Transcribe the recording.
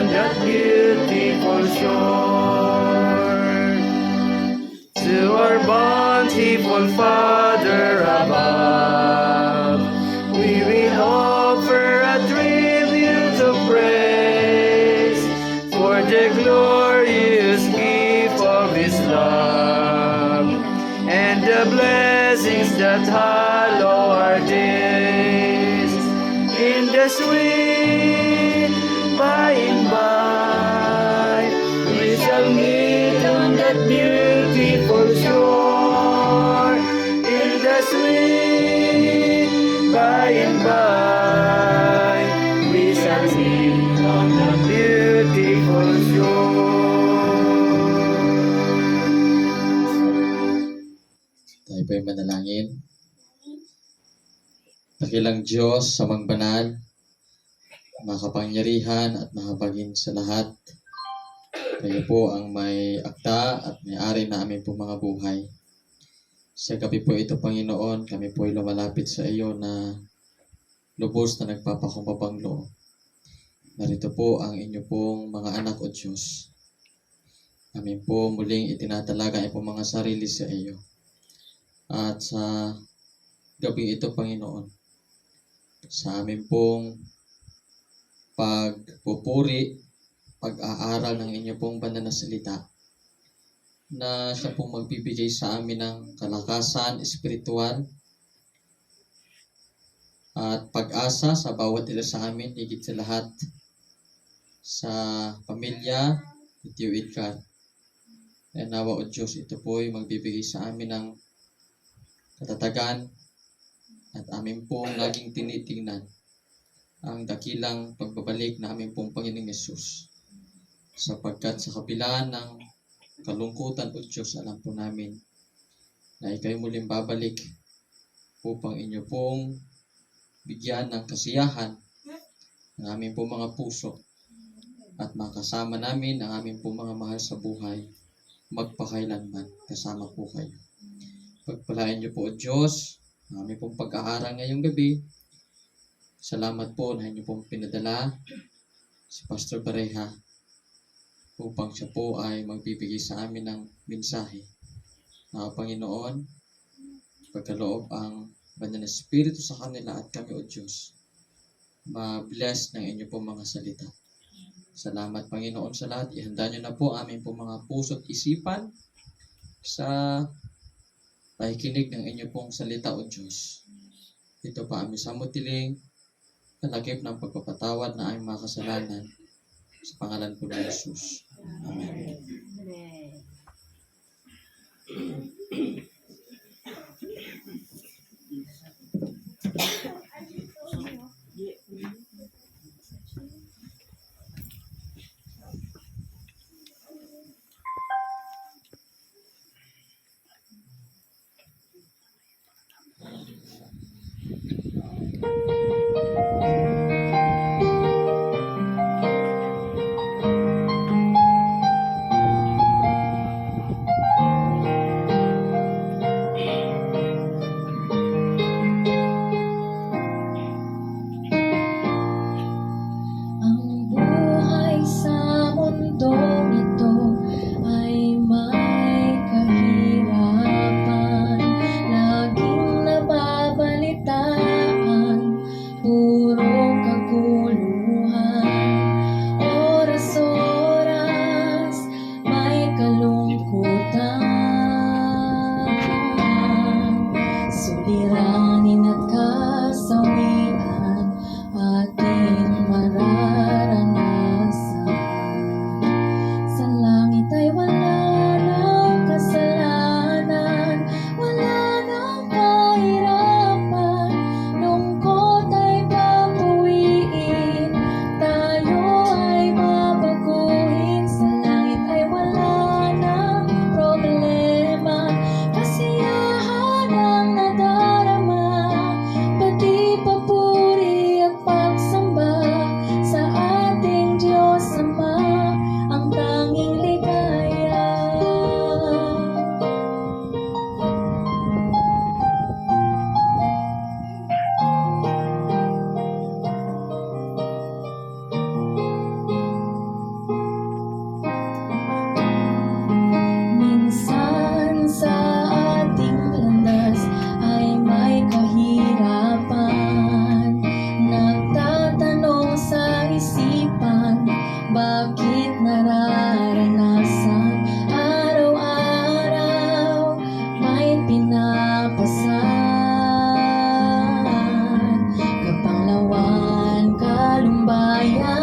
on that beautiful shore. To our bountiful Father above, we will offer a tribute of praise for the glorious gift of His love and the blessings that hallow our days. In the sweet by and by, we shall meet on that beautiful shore. In the sweet by and by, we shall meet on that beautiful shore. Tayo po'y manalangin. Dakilang Diyos, samang banal, makapangyarihan at mahabagin sa lahat. Kayo po ang may akda at may-ari na aming po mga buhay. Sa gabi po ito, Panginoon, kami po ay lumalapit sa iyo na lubos na nagpapakumbabang loob. Narito po ang inyo pong mga anak o Diyos. Amin po muling itinatalaga ang pong mga sarili sa iyo. At sa gabi ito, Panginoon, sa amin pong pagpupuri, pag-aaral ng inyo pong banal na salita, na siya pong magbibigay sa amin ng kalakasan espiritual at pag-asa sa bawat isa sa amin, higit sa lahat sa pamilya ni Tio Edgar. And nawa o Diyos, ito po ay magbibigay sa amin ng katatagan at amin pong laging tinitingnan ang dakilang pagbabalik na aming pong Panginoong Yesus. Sapagkat sa kabila ng kalungkutan o Diyos, alam po namin na ikaw'y muling babalik upang inyo pong bigyan ng kasiyahan ng aming pong mga puso at makasama namin ang aming pong mga mahal sa buhay magpakailanman. Kasama po kayo. Pagpalain niyo po o Diyos ang aming pong pag-aaral ngayong gabi. Salamat po na inyo pong pinadala si Pastor Bareha upang siya po ay magbibigay sa amin ng mensahe. Panginoon, pagkaloob ang banal na Espiritu sa kanila at kami o Diyos, ma-bless ng inyo pong mga salita. Salamat Panginoon sa lahat. Ihanda niyo na po aming pong mga puso at isipan sa pakikinig ng inyo pong salita o Diyos. Ito pa aming samutiling kalagip ng pagpapatawad na aming mga kasalanan sa pangalan po ng Jesus. Amen. kaya